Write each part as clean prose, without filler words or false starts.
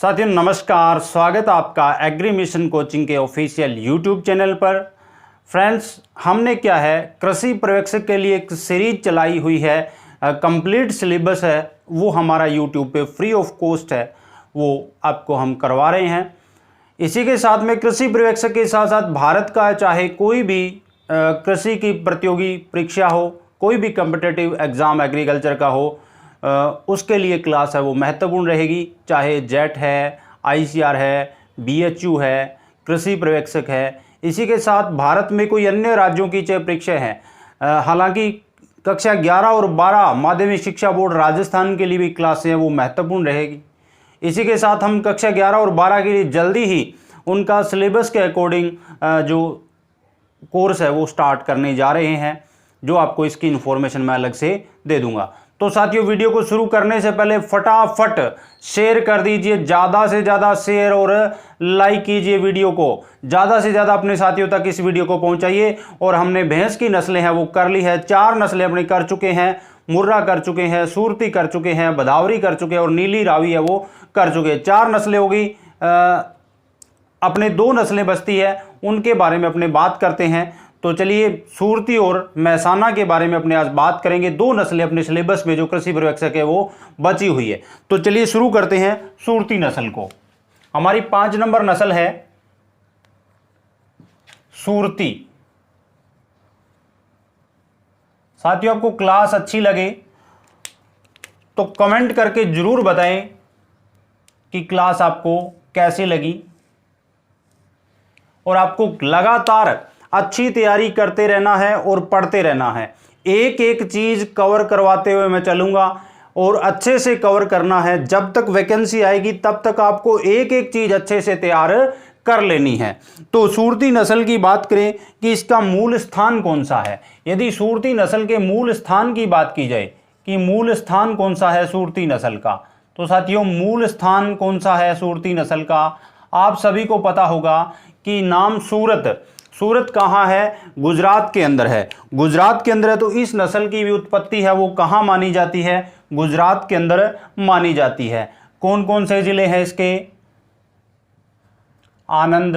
साथियों नमस्कार, स्वागत है आपका एग्री मिशन कोचिंग के ऑफिशियल यूट्यूब चैनल पर। फ्रेंड्स, हमने क्या है कृषि पर्यवेक्षक के लिए एक सीरीज चलाई हुई है, कंप्लीट सिलेबस है, वो हमारा यूट्यूब पे फ्री ऑफ कॉस्ट है, वो आपको हम करवा रहे हैं। इसी के साथ में कृषि पर्यवेक्षक के साथ साथ भारत का चाहे कोई भी कृषि की प्रतियोगी परीक्षा हो, कोई भी कम्पिटिटिव एग्ज़ाम एग्रीकल्चर का हो, उसके लिए क्लास है वो महत्वपूर्ण रहेगी। चाहे जेट है, आईसीआर है, बीएचयू है, कृषि पर्यवेक्षक है। इसी के साथ भारत में कोई अन्य राज्यों की चाहे परीक्षा है, हालांकि कक्षा 11 और 12 माध्यमिक शिक्षा बोर्ड राजस्थान के लिए भी क्लासें हैं वो महत्वपूर्ण रहेगी। इसी के साथ हम कक्षा 11 और 12 के लिए जल्दी ही उनका सिलेबस के अकॉर्डिंग जो कोर्स है वो स्टार्ट करने जा रहे हैं, जो आपको इसकी इन्फॉर्मेशन मैं अलग से दे दूंगा। तो साथियों, वीडियो को शुरू करने से पहले फटाफट शेयर कर दीजिए, ज़्यादा से ज़्यादा शेयर और लाइक कीजिए वीडियो को, ज़्यादा से ज़्यादा अपने साथियों तक इस वीडियो को पहुंचाइए। और हमने भैंस की नस्लें हैं वो कर ली है, 4 नस्लें अपने कर चुके हैं, मुर्रा कर चुके हैं, सूरती कर चुके हैं, भदावरी कर चुके हैं और नीली रावी है वो कर चुके हैं। 4 नस्लें होगी, अपने 2 नस्लें बचती है, उनके बारे में अपने बात करते हैं। तो चलिए, सूरती और महसाना के बारे में अपने आज बात करेंगे। 2 नस्लें अपने सिलेबस में जो कृषि पर्यवेक्षक है वो बची हुई है। तो चलिए शुरू करते हैं सूरती नस्ल को। हमारी 5 नंबर नस्ल है सूरती। साथियों, आपको क्लास अच्छी लगे तो कमेंट करके जरूर बताएं कि क्लास आपको कैसी लगी, और आपको लगातार अच्छी तैयारी करते रहना है और पढ़ते रहना है। एक एक चीज कवर करवाते हुए मैं चलूंगा और अच्छे से कवर करना है। जब तक वैकेंसी आएगी तब तक आपको एक एक चीज अच्छे से तैयार कर लेनी है। तो सूरती नस्ल की बात करें कि इसका मूल स्थान कौन सा है। यदि सूरती नस्ल के मूल स्थान की बात की जाए कि मूल स्थान कौन सा है सूरती नस्ल का, तो साथियों मूल स्थान कौन सा है सूरती नस्ल का, आप सभी को पता होगा कि नाम सूरत। सूरत कहाँ है? गुजरात के अंदर है। गुजरात के अंदर है, तो इस नस्ल की भी उत्पत्ति है वो कहाँ मानी जाती है? गुजरात के अंदर मानी जाती है। कौन कौन से जिले हैं इसके? आनंद,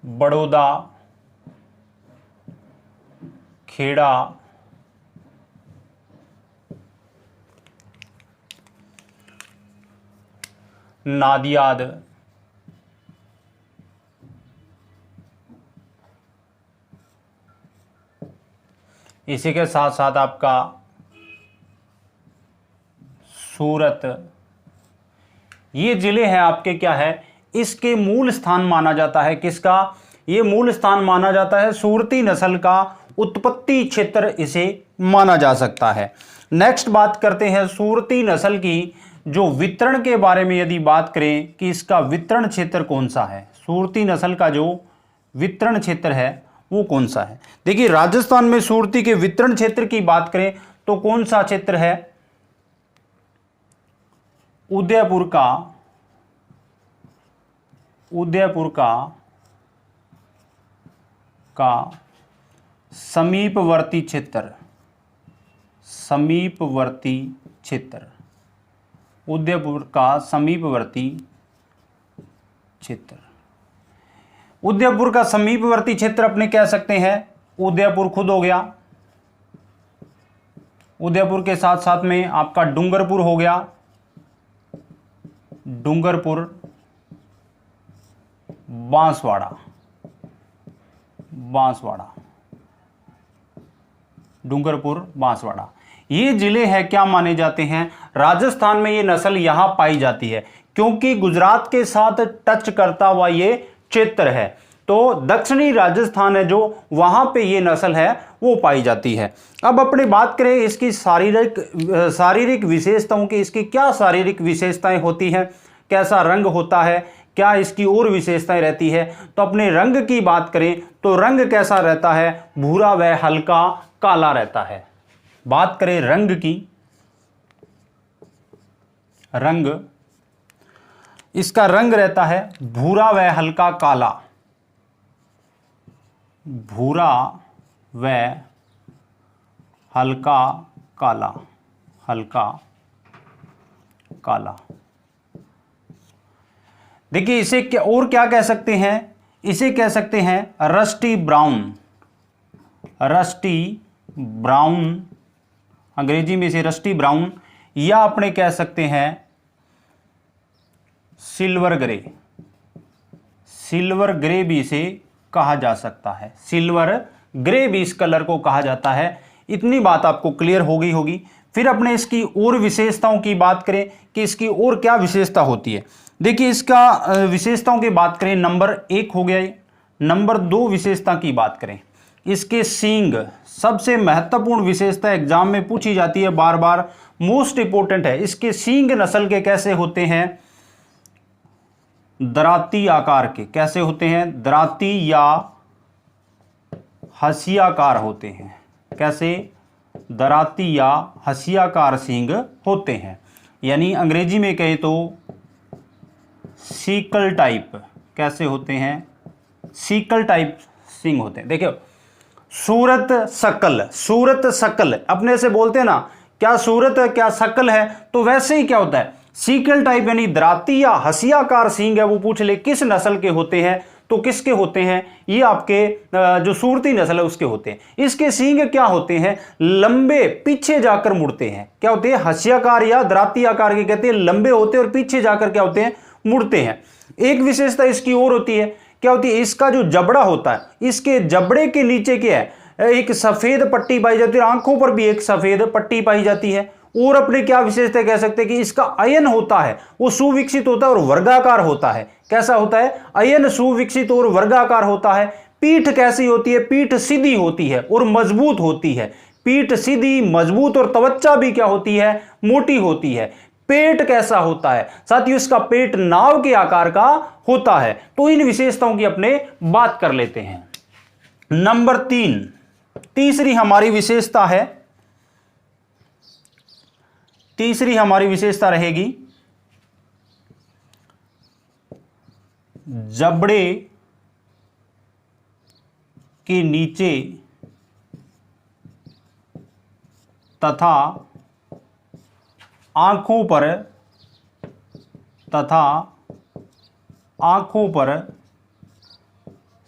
बड़ौदा, खेड़ा, नादियाद, इसी के साथ साथ आपका सूरत, ये जिले हैं आपके क्या है, इसके मूल स्थान माना जाता है। किसका ये मूल स्थान माना जाता है? सूरती नस्ल का उत्पत्ति क्षेत्र इसे माना जा सकता है। नेक्स्ट बात करते हैं सूरती नस्ल की जो वितरण के बारे में। यदि बात करें कि इसका वितरण क्षेत्र कौन सा है, सूरती नस्ल का जो वितरण क्षेत्र है वो कौन सा है। देखिए, राजस्थान में सूरती के वितरण क्षेत्र की बात करें तो कौन सा क्षेत्र है? उदयपुर का समीपवर्ती क्षेत्र, उदयपुर का समीपवर्ती क्षेत्र। उदयपुर का समीपवर्ती क्षेत्र अपने कह सकते हैं उदयपुर खुद हो गया, उदयपुर के साथ साथ में आपका डूंगरपुर हो गया, डूंगरपुर, बांसवाड़ा, डूंगरपुर, बांसवाड़ा, ये जिले हैं क्या माने जाते हैं? राजस्थान में ये नस्ल यहां पाई जाती है क्योंकि गुजरात के साथ टच करता हुआ ये क्षेत्र है। तो दक्षिणी राजस्थान है जो वहां पे ये नस्ल है वो पाई जाती है। अब अपनी बात करें इसकी शारीरिक विशेषताओं की, इसकी क्या शारीरिक विशेषताएं होती हैं, कैसा रंग होता है, क्या इसकी और विशेषताएं रहती है। तो अपने रंग की बात करें तो रंग कैसा रहता है? भूरा व हल्का काला रहता है। बात करें रंग की, रंग इसका रंग रहता है भूरा व हल्का काला, भूरा व हल्का काला, हल्का काला। देखिए इसे क्या और क्या कह सकते हैं, इसे कह सकते हैं रस्टी ब्राउन, रस्टी ब्राउन, अंग्रेजी में इसे रस्टी ब्राउन, या अपने कह सकते हैं सिल्वर ग्रे, सिल्वर ग्रे भी इसे कहा जा सकता है, सिल्वर ग्रे भी इस कलर को कहा जाता है। इतनी बात आपको क्लियर हो गई होगी। फिर अपने इसकी और विशेषताओं की बात करें कि इसकी और क्या विशेषता होती है। देखिए इसका विशेषताओं की बात करें, नंबर 1 हो गया ये। नंबर 2 विशेषता की बात करें, इसके सींग, सबसे महत्वपूर्ण विशेषता एग्जाम में पूछी जाती है बार बार, मोस्ट इंपोर्टेंट है। इसके सींग नस्ल के कैसे होते हैं, दराती आकार के, कैसे होते हैं, दराती या हसियाकार होते हैं। कैसे, दराती या हसियाकार सींग होते हैं, यानी अंग्रेजी में कहे तो सीकल टाइप। कैसे होते हैं, सीकल टाइप सींग होते हैं। देखिए सूरत शकल, सूरत शकल अपने से बोलते हैं ना, क्या सूरत है क्या शकल है, तो वैसे ही क्या होता है सीकल टाइप, यानी दराती या हसियाकार सींग है, वो पूछ ले किस नस्ल के होते हैं, तो किसके होते हैं, ये आपके जो सूरती नस्ल है उसके होते हैं। इसके सींग क्या होते हैं, लंबे, पीछे जाकर मुड़ते हैं। क्या होते हैं, हसियाकार या दराती आकार के कहते हैं, लंबे होते हैं और पीछे जाकर क्या होते हैं, मुड़ते हैं। एक विशेषता इसकी और होती है, क्या होती है, इसका जो जबड़ा होता है, इसके जबड़े के नीचे क्या है, एक सफेद पट्टी पाई जाती है, आंखों पर भी एक सफेद पट्टी पाई जाती है। और अपने क्या विशेषता कह सकते हैं कि इसका अयन होता है वो सुविकसित होता है और वर्गाकार होता है। कैसा होता है, अयन सुविकसित और वर्गाकार होता है। पीठ कैसी होती है, पीठ सीधी होती है और मजबूत होती है, पीठ सीधी मजबूत, और त्वचा भी क्या होती है, मोटी होती है। पेट कैसा होता है साथियों, इसका पेट नाव के आकार का होता है। तो इन विशेषताओं की अपने बात कर लेते हैं। नंबर 3, तीसरी हमारी विशेषता है, तीसरी हमारी विशेषता रहेगी जबड़े के नीचे तथा आंखों पर, तथा आंखों पर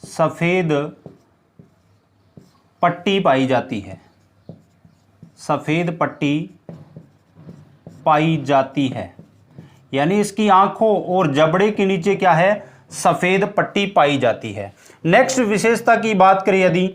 सफेद पट्टी पाई जाती है, सफेद पट्टी पाई जाती है, यानी इसकी आंखों और जबड़े के नीचे क्या है, सफेद पट्टी पाई जाती है। नेक्स्ट विशेषता की बात करें यदि,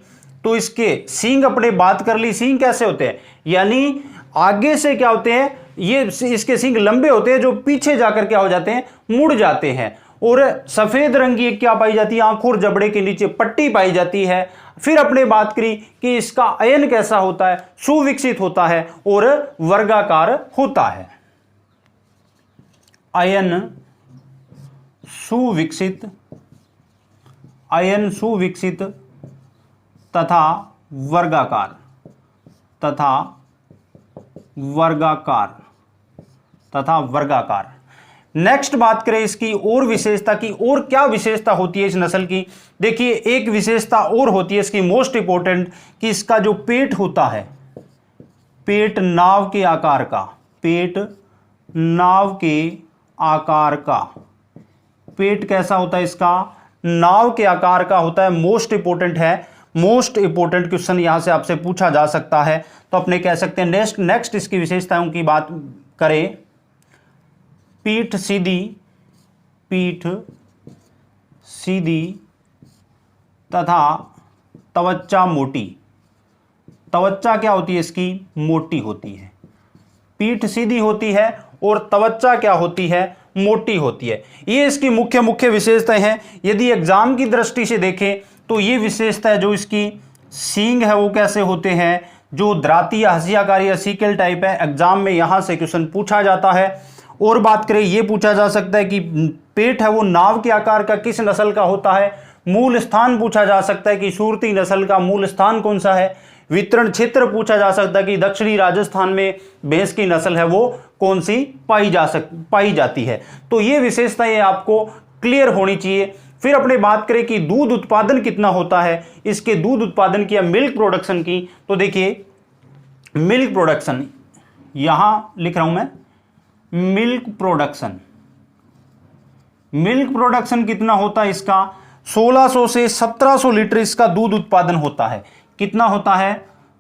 तो इसके सींग अपने बात कर ली, सींग कैसे होते हैं, यानी आगे से क्या होते हैं, ये इसके सींग लंबे होते हैं जो पीछे जाकर क्या हो जाते हैं, मुड़ जाते हैं। और सफेद रंग की क्या पाई जाती है, आंखों और जबड़े के नीचे पट्टी पाई जाती है। फिर अपने बात करी कि इसका अयन कैसा होता है, सुविकसित होता है और वर्गाकार होता है। अयन सुविकसित, अयन सुविकसित तथा वर्गाकार, तथा वर्गाकार, तथा वर्गाकार। नेक्स्ट बात करें इसकी और विशेषता की, और क्या विशेषता होती है इस नस्ल की। देखिए एक विशेषता और होती है इसकी मोस्ट इंपोर्टेंट, कि इसका जो पेट होता है, पेट नाव के आकार का, पेट नाव के आकार का, पेट कैसा होता है इसका, नाव के आकार का होता है। मोस्ट इंपोर्टेंट है, मोस्ट इंपोर्टेंट क्वेश्चन यहां से आपसे पूछा जा सकता है। तो अपने कह सकते हैं नेक्स्ट इसकी विशेषताओं की बात करें, पीठ सीधी, पीठ सीधी तथा त्वचा मोटी, त्वचा क्या होती है इसकी, मोटी होती है। पीठ सीधी होती है और त्वचा क्या होती है, मोटी होती है। ये इसकी मुख्य विशेषताएं हैं। यदि एग्जाम की दृष्टि से देखें तो ये विशेषता है, जो इसकी सींग है वो कैसे होते हैं, जो दराती या हसियाकारी या सीकल टाइप है, एग्जाम में यहां से क्वेश्चन पूछा जाता है। और बात करें, ये पूछा जा सकता है कि पेट है वो नाव के आकार का किस नस्ल का होता है। मूल स्थान पूछा जा सकता है कि सूरती नस्ल का मूल स्थान कौन सा है। वितरण क्षेत्र पूछा जा सकता है कि दक्षिणी राजस्थान में भैंस की नस्ल है वो कौन सी पाई जाती है। तो ये विशेषताएं आपको क्लियर होनी चाहिए। फिर अपने बात करें कि दूध उत्पादन कितना होता है, इसके दूध उत्पादन की या मिल्क प्रोडक्शन की, तो देखिए मिल्क प्रोडक्शन, यहां लिख रहा हूं मैं मिल्क प्रोडक्शन कितना होता है इसका, 1600 से 1700 लीटर इसका दूध उत्पादन होता है। कितना होता है,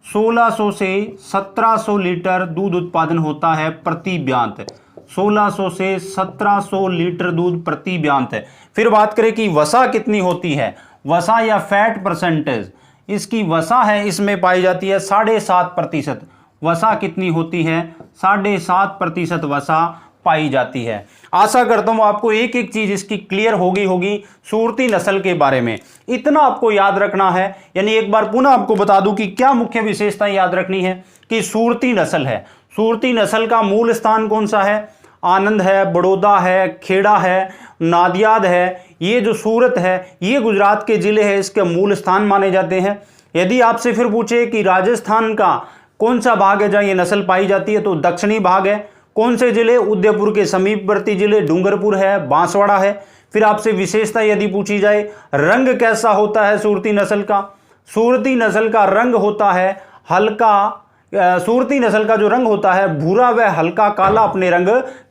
1600 से 1700 लीटर दूध उत्पादन होता है प्रति ब्यांत, 1600 से 1700 लीटर दूध प्रति ब्यांत है। फिर बात करें कि वसा कितनी होती है, वसा या फैट परसेंटेज, इसकी वसा है इसमें पाई जाती है 7.5%। वसा कितनी होती है, 7.5% वसा पाई जाती है। आशा करता हूं आपको एक एक चीज इसकी क्लियर होगी सूरती नस्ल के बारे में। इतना आपको याद रखना है, यानी एक बार पुनः आपको बता दूं कि क्या मुख्य विशेषताएं याद रखनी है कि सूरती नस्ल है। सूरती नस्ल का मूल स्थान कौन सा है, आनंद है, बड़ौदा है, खेड़ा है, नादियाद है। ये जो सूरत है ये गुजरात के जिले हैं, इसके मूल स्थान माने जाते हैं। यदि आपसे फिर पूछे कि राजस्थान का कौन सा भाग है जहां ये नस्ल पाई जाती है, तो दक्षिणी भाग है। कौन से जिले, उदयपुर के समीपवर्ती जिले, डूंगरपुर है, बांसवाड़ा है। फिर आपसे विशेषता यदि पूछी जाए, रंग कैसा होता है सूरती नस्ल का, सूरती नस्ल का रंग होता है हल्का, सूरती नस्ल का जो रंग होता है भूरा व हल्का काला अपने रंग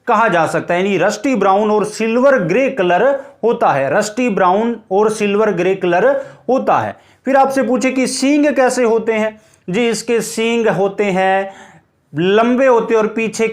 कहा जा सकता है, यानी रस्टी ब्राउन और सिल्वर ग्रे कलर होता है, रस्टी ब्राउन और सिल्वर ग्रे कलर होता है। फिर आपसे पूछे कि सींग कैसे होते हैं, जी इसके सींग होते हैं लंबे होते और पीछे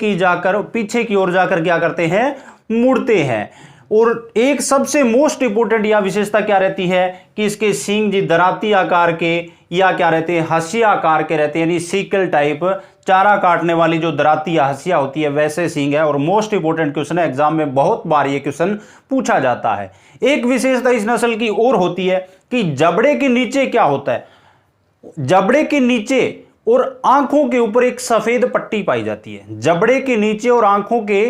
की ओर जाकर क्या करते हैं, मुड़ते हैं। और एक सबसे मोस्ट इंपोर्टेंट यह विशेषता क्या रहती है कि इसके सींग जी दराती आकार के या क्या रहते हैं, हंसिया आकार के रहते हैं, यानी सीकल टाइप, चारा काटने वाली जो दराती या हंसिया होती है वैसे सींग है। और मोस्ट इंपोर्टेंट क्वेश्चन है, एग्जाम में बहुत बार ये क्वेश्चन पूछा जाता है। एक विशेषता इस नस्ल की और होती है कि जबड़े के नीचे क्या होता है, जबड़े के नीचे और आंखों के ऊपर एक सफेद पट्टी पाई जाती है। जबड़े के नीचे और आंखों के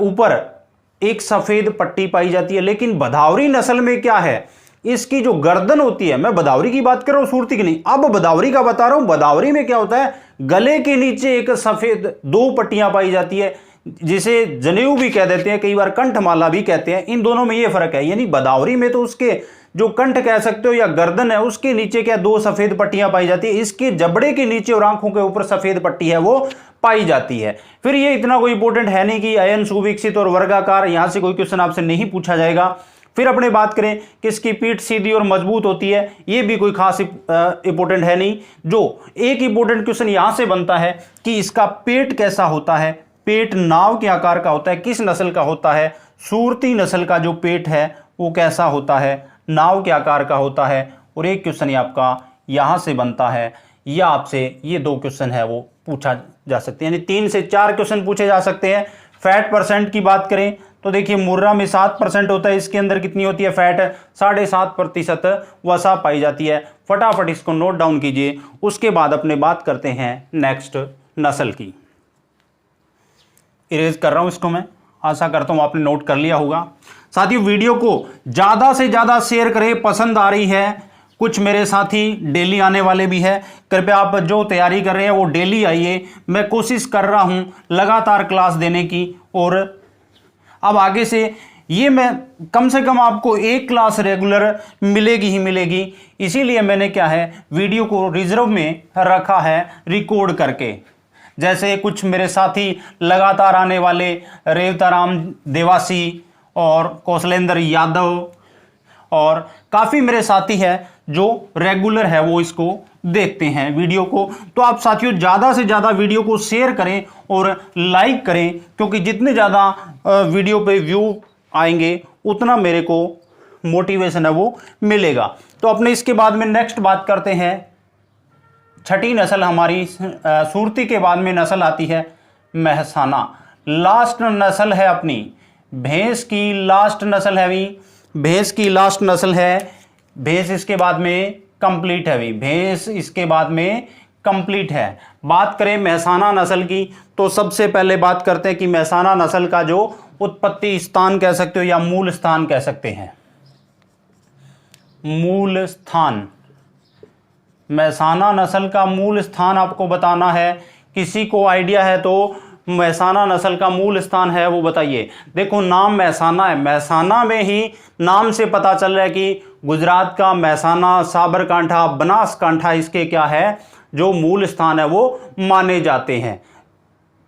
ऊपर एक सफेद पट्टी पाई जाती है। लेकिन भदावरी नस्ल में क्या है, इसकी जो गर्दन होती है, मैं भदावरी की बात कर रहा हूं सूरती की नहीं, अब भदावरी का बता रहा हूं। भदावरी में क्या होता है, गले के नीचे एक सफेद 2 पट्टियां पाई जाती है, जिसे जनेऊ भी कह देते हैं, कई बार कंठमाला भी कहते हैं। इन दोनों में यह फर्क है, यानी भदावरी में तो उसके जो कंठ कह सकते हो या गर्दन है उसके नीचे क्या 2 सफेद पट्टियां पाई जाती है, इसके जबड़े के नीचे और आंखों के ऊपर सफेद पट्टी है वो पाई जाती है। फिर ये इतना कोई इंपॉर्टेंट है नहीं कि अयन सुविकसित और वर्गाकार, यहां से कोई क्वेश्चन आपसे नहीं पूछा जाएगा। फिर अपने बात करें कि इसकी पीठ सीधी और मजबूत होती है, ये भी कोई खास इंपॉर्टेंट है नहीं। जो एक इंपॉर्टेंट क्वेश्चन यहां से बनता है कि इसका पेट कैसा होता है, पेट नाव के आकार का होता है, किस नस्ल का होता है, सूरती नस्ल का जो पेट है वो कैसा होता है, नाव के आकार का होता है। और एक क्वेश्चन आपका यहां से बनता है, या आपसे ये 2 क्वेश्चन है वो पूछा जा सकते हैं, यानी 3 से 4 क्वेश्चन पूछे जा सकते हैं। फैट परसेंट की बात करें तो देखिए मुर्रा में 7% होता है, इसके अंदर कितनी होती है फैट, 7.5% वसा पाई जाती है। फटाफट इसको नोट डाउन कीजिए। उसके बाद अपने बात करते हैं नेक्स्ट नस्ल की। इरेज कर रहा हूं इसको मैं, आशा करता हूं आपने नोट कर लिया होगा। साथियों वीडियो को ज्यादा से ज्यादा शेयर करें, पसंद आ रही है। कुछ मेरे साथी डेली आने वाले भी है, कृपया आप जो तैयारी कर रहे हैं वो डेली आइए। मैं कोशिश कर रहा हूं लगातार क्लास देने की, और अब आगे से ये मैं कम से कम आपको 1 क्लास रेगुलर मिलेगी ही मिलेगी। इसीलिए मैंने क्या है वीडियो को रिजर्व में रखा है रिकॉर्ड करके। जैसे कुछ मेरे साथी लगातार आने वाले रेवताराम देवासी और कौशलेंद्र यादव, और काफ़ी मेरे साथी हैं जो रेगुलर है वो इसको देखते हैं वीडियो को। तो आप साथियों ज़्यादा से ज़्यादा वीडियो को शेयर करें और लाइक करें, क्योंकि जितने ज़्यादा वीडियो पे व्यू आएंगे उतना मेरे को मोटिवेशन है वो मिलेगा। तो अपने इसके बाद में नेक्स्ट बात करते हैं। छठी नस्ल हमारी सूरती के बाद में नस्ल आती है मेहसाना। लास्ट नस्ल है अपनी भैंस की, लास्ट नस्ल है भी भैंस की, लास्ट नस्ल है भैंस। इसके बाद में कंप्लीट है भी भैंस, इसके बाद में कंप्लीट है। बात करें मेहसाना नस्ल की तो सबसे पहले बात करते हैं कि मेहसाना नस्ल का जो उत्पत्ति स्थान कह सकते हो या मूल स्थान कह सकते हैं, मूल स्थान, मेहसाना नस्ल का मूल स्थान आपको बताना है। किसी को आइडिया है तो मेहसाना नस्ल का मूल स्थान है वो बताइए। देखो नाम मेहसाना है, मेहसाना में ही नाम से पता चल रहा है कि गुजरात का मेहसाना, साबरकांठा, बनासकांठा इसके क्या है जो मूल स्थान है वो माने जाते हैं।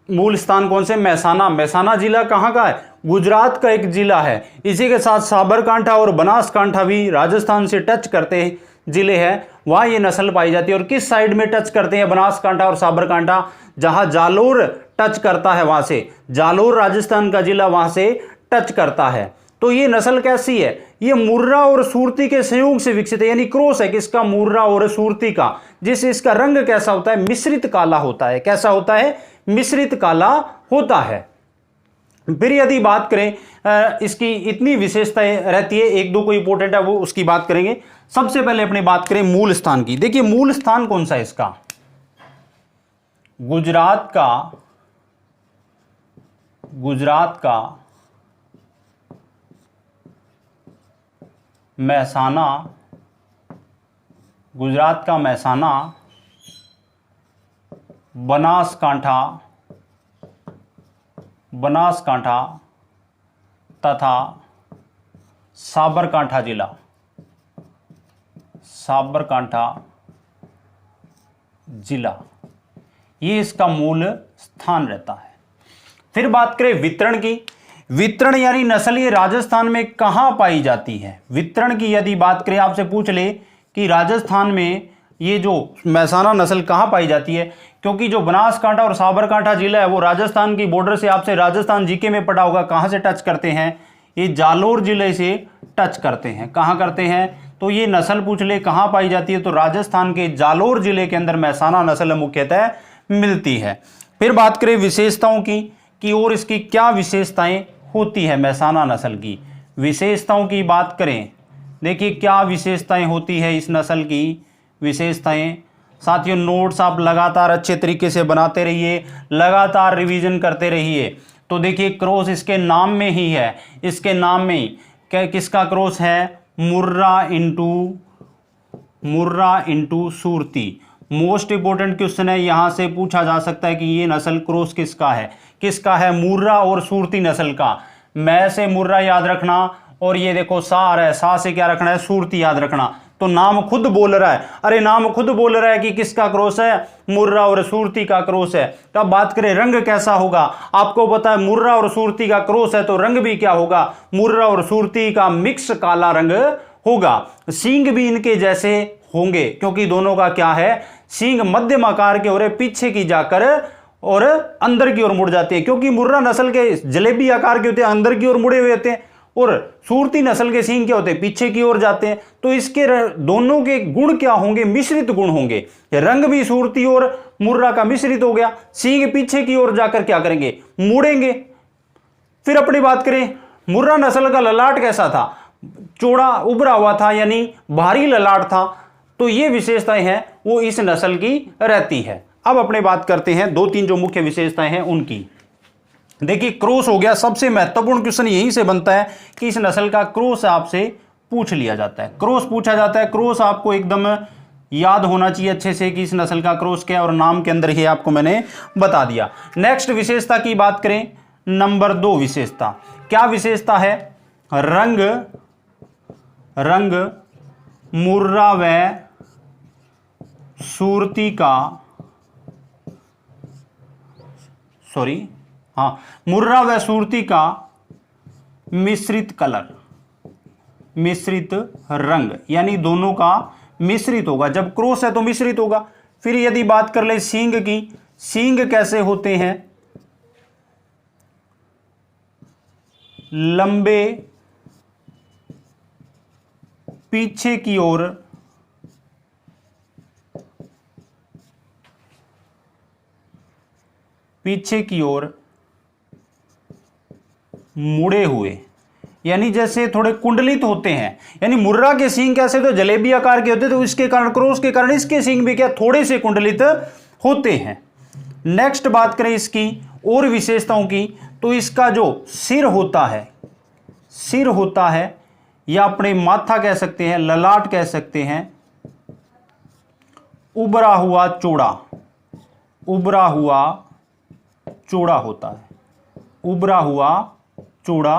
मूल स्थान कौन से? महसाना। महसाना जिला कहाँ का है? गुजरात का एक जिला है। इसी के साथ साबरकांठा और बनासकांठा भी राजस्थान से टच करते हैं जिले हैं, वहाँ ये नस्ल पाई जाती है। और किस साइड में टच करते हैं बनासकांठा और साबरकांठा? जहां जालोर टच करता है, वहां से जालोर राजस्थान का जिला वहां से टच करता है। तो ये नस्ल कैसी है? ये मुर्रा और सूरती के संयोग से विकसित है, यानी क्रॉस है किसका? मुर्रा और सूरती का। जिससे इसका रंग कैसा होता है? मिश्रित काला होता है। कैसा होता है? मिश्रित काला होता है। फिर यदि बात करें इसकी इतनी विशेषताएं रहती है, एक दो कोई इंपॉर्टेंट है वो उसकी बात करेंगे। सबसे पहले अपनी बात करें मूल स्थान की। देखिए मूल स्थान कौन सा है इसका? गुजरात का महसाना, गुजरात का महसाना, बनासकांठा तथा साबरकांठा जिला, ये इसका मूल स्थान रहता है। फिर बात करें वितरण की। वितरण यानी नस्ल ये राजस्थान में कहां पाई जाती है? वितरण की यदि बात करें, आपसे पूछ ले कि राजस्थान में ये जो महसाना नस्ल कहां पाई जाती है, क्योंकि जो बनासकांठा और साबरकांठा जिला है वो राजस्थान की बॉर्डर से, आपसे राजस्थान जीके में पढ़ा होगा, कहां से टच करते हैं? ये जालोर जिले से टच करते हैं। कहां करते हैं? तो ये नस्ल पूछ ले कहां पाई जाती है, तो राजस्थान के जालोर जिले के अंदर महसाना नस्ल मुख्यतः मिलती है। फिर बात करें विशेषताओं की और इसकी क्या विशेषताएं होती है महसाना नस्ल की। विशेषताओं की बात करें, देखिए क्या विशेषताएं होती है इस नस्ल की। विशेषताएं साथियों, नोट्स आप लगातार अच्छे तरीके से बनाते रहिए, लगातार रिवीजन करते रहिए। तो देखिए क्रॉस इसके नाम में ही है, इसके नाम में ही क्या किसका क्रॉस है? Murrah into Surti. Most important question है, यहां से पूछा जा सकता है कि ये नस्ल क्रॉस किसका है? किसका है? मुर्रा और सूरती नस्ल का। मैं से मुर्रा याद रखना, और ये देखो सा आ रहा है, सा से क्या रखना है? सूरती याद रखना। तो नाम खुद बोल रहा है, अरे नाम खुद बोल रहा है कि किसका क्रॉस है? मुर्रा और सूरती का क्रॉस है। तो अब बात करें रंग कैसा होगा, आपको पता है मुर्रा और सूरती का क्रॉस है, तो रंग भी क्या होगा? मुर्रा और सूरती का मिक्स काला रंग होगा। सींग भी इनके जैसे होंगे, क्योंकि दोनों का क्या है? सींग मध्यम आकार के हो रहे, पीछे की जाकर और अंदर की ओर मुड़ जाते हैं, क्योंकि मुर्रा नस्ल के जलेबी आकार के होते हैं, अंदर की ओर मुड़े हुए होते हैं, और सूरती नस्ल के सींग क्या होते हैं? पीछे की ओर जाते हैं। तो इसके दोनों के गुण क्या होंगे? मिश्रित गुण होंगे। रंग भी सूरती और मुर्रा का मिश्रित हो गया। सींग पीछे की ओर जाकर क्या करेंगे? मुड़ेंगे। फिर अपनी बात करें, मुर्रा नस्ल का ललाट कैसा था? चौड़ा उभरा हुआ था, यानी भारी ललाट था। तो ये विशेषताएं हैं वो इस नस्ल की रहती है। अब अपने बात करते हैं दो तीन जो मुख्य विशेषताएं हैं उनकी। देखिए क्रॉस हो गया, सबसे महत्वपूर्ण क्वेश्चन यहीं से बनता है कि इस नस्ल का क्रॉस आपसे पूछ लिया जाता है। क्रॉस पूछा जाता है, क्रॉस आपको एकदम याद होना चाहिए अच्छे से कि इस नस्ल का क्रॉस क्या है, और नाम के अंदर ही आपको मैंने बता दिया। नेक्स्ट विशेषता की बात करें, नंबर 2 विशेषता। क्या विशेषता है? रंग मुर्रा व सूरती का, मुर्रा व सूरती का मिश्रित कलर, मिश्रित रंग, यानी दोनों का मिश्रित होगा। जब क्रॉस है तो मिश्रित होगा। फिर यदि बात कर ले सींग की, सींग कैसे होते हैं? लंबे, पीछे की ओर मुड़े हुए, यानी जैसे थोड़े कुंडलित होते हैं। यानी मुर्रा के सींग कैसे? तो जलेबी आकार के होते हैं, तो इसके कारण क्रॉस के कारण इसके सींग भी क्या? थोड़े से कुंडलित होते हैं। नेक्स्ट बात करें इसकी और विशेषताओं की, तो इसका जो सिर होता है या अपने माथा कह सकते हैं, ललाट कह सकते हैं, उभरा हुआ चौड़ा होता है। उभरा हुआ चौड़ा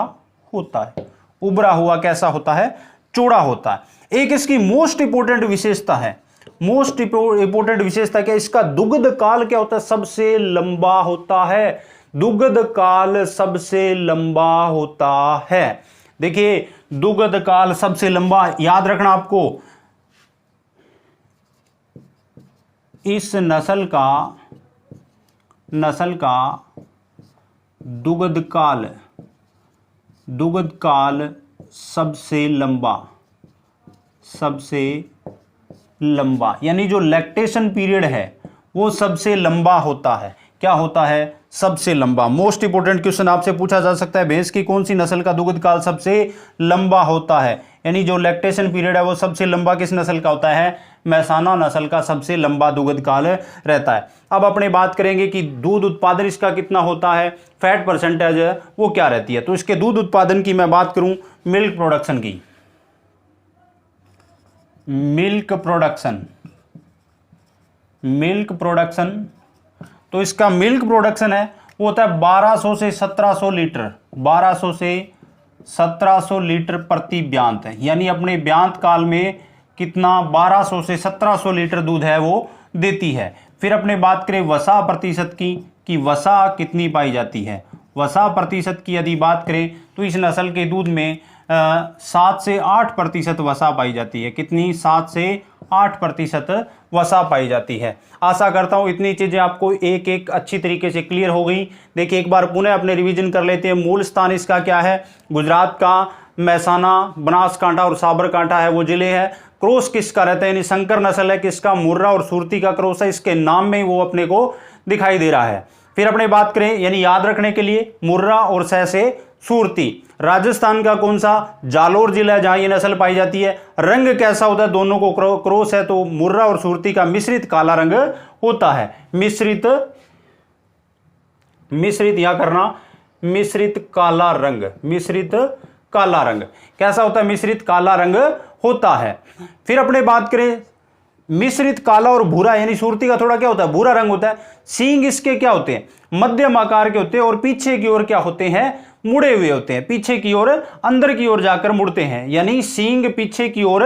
होता है। उभरा हुआ कैसा होता है? चौड़ा होता है। एक इसकी मोस्ट इंपोर्टेंट विशेषता है, मोस्ट इंपोर्टेंट विशेषता क्या, इसका दुग्ध काल क्या होता है, सबसे लंबा होता है। दुग्ध काल सबसे लंबा होता है। देखिए दुग्ध काल सबसे लंबा, याद रखना आपको, इस नस्ल का दुग्ध काल सबसे लंबा, यानी जो लैक्टेशन पीरियड है वो सबसे लंबा होता है। क्या होता है, सबसे लंबा। मोस्ट इंपोर्टेंट क्वेश्चन आपसे पूछा जा सकता है, भैंस की कौन सी नस्ल का दुग्ध काल सबसे लंबा होता है, यानी जो लैक्टेशन पीरियड है वो सबसे लंबा किस नस्ल का होता है, मैसाना नस्ल का सबसे लंबा दुग्ध काल रहता है। अब अपने बात करेंगे कि दूध उत्पादन इसका कितना होता है, फैट परसेंटेज वो क्या रहती है। तो इसके दूध उत्पादन की मैं बात करूं, मिल्क प्रोडक्शन, तो इसका मिल्क प्रोडक्शन है वो होता है 1200 से 1700 लीटर, 1200 से 1700 लीटर प्रति ब्यांत है, यानी अपने ब्यांत काल में कितना, 1200 से 1700 लीटर दूध है वो देती है। फिर अपने बात करें वसा प्रतिशत की, कि वसा कितनी पाई जाती है। वसा प्रतिशत की यदि बात करें तो इस नस्ल के दूध में 7 से 8% वसा पाई जाती है। कितनी, 7 से 8% वसा पाई जाती है। आशा करता हूं इतनी चीजें आपको एक एक अच्छी तरीके से क्लियर हो गई। देखिए एक बार पुनः अपने रिवीजन कर लेते हैं। मूल स्थान इसका क्या है, गुजरात का मैसाना, बनासकांठा और साबरकांठा है वो जिले है। क्रॉस किसका रहता है, यानी संकर नस्ल है किसका, मुर्रा और सुरती का क्रॉस है, इसके नाम में वो अपने को दिखाई दे रहा है। फिर अपने बात करें, यानी याद रखने के लिए, मुर्रा और सह से सुरती। राजस्थान का कौन सा, जालोर जिला है जहां ये नस्ल पाई जाती है। रंग कैसा होता है, दोनों को क्रॉस है तो मुर्रा और सुरती का मिश्रित काला रंग होता है। मिश्रित या करना, मिश्रित काला रंग कैसा होता है, मिश्रित काला रंग होता है। फिर अपने बात करें, मिश्रित काला और भूरा, यानी सुरती का थोड़ा क्या होता है, भूरा रंग होता है। सींग इसके क्या होते हैं, मध्यम आकार के होते हैं और पीछे की ओर क्या होते हैं, मुड़े हुए होते हैं, पीछे की ओर अंदर की ओर जाकर मुड़ते हैं, यानी सींग पीछे की ओर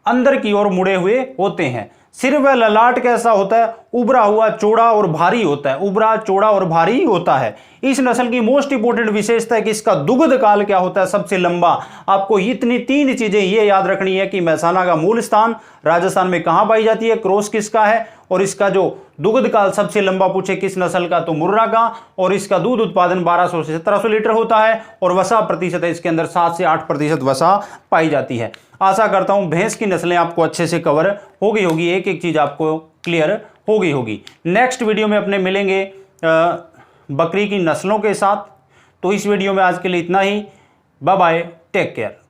अंदर की ओर मुड़े हुए होते हैं। सिर व ललाट कैसा होता है, उभरा हुआ, चौड़ा और भारी होता है, उभरा, चौड़ा और भारी होता है। इस नस्ल की मोस्ट इंपोर्टेंट विशेषता है कि इसका दुग्ध काल क्या होता है, सबसे लंबा। आपको इतनी 3 चीजें ये याद रखनी है कि मैसाना का मूल स्थान राजस्थान में कहां पाई जाती है, क्रॉस किसका है, और इसका जो दुग्ध काल सबसे लंबा पूछे किस नस्ल का, तो मुर्रा का, और इसका दूध उत्पादन 1200 से 1700 लीटर होता है, और वसा प्रतिशत है इसके अंदर 7 से 8% वसा पाई जाती है। आशा करता हूं भैंस की नस्लें आपको अच्छे से कवर हो गई होगी, एक एक चीज आपको क्लियर हो गई होगी। नेक्स्ट वीडियो में अपने मिलेंगे बकरी की नस्लों के साथ। तो इस वीडियो में आज के लिए इतना ही। Bye bye, take care.